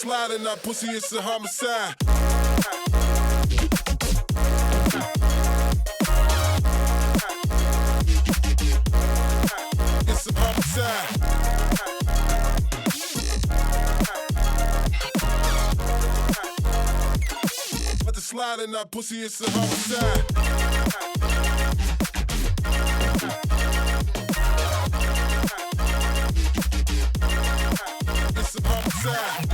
slide in that pussy, it's a homicide. It's a homicide. But the slide in that pussy, it's a homicide. It's a homicide.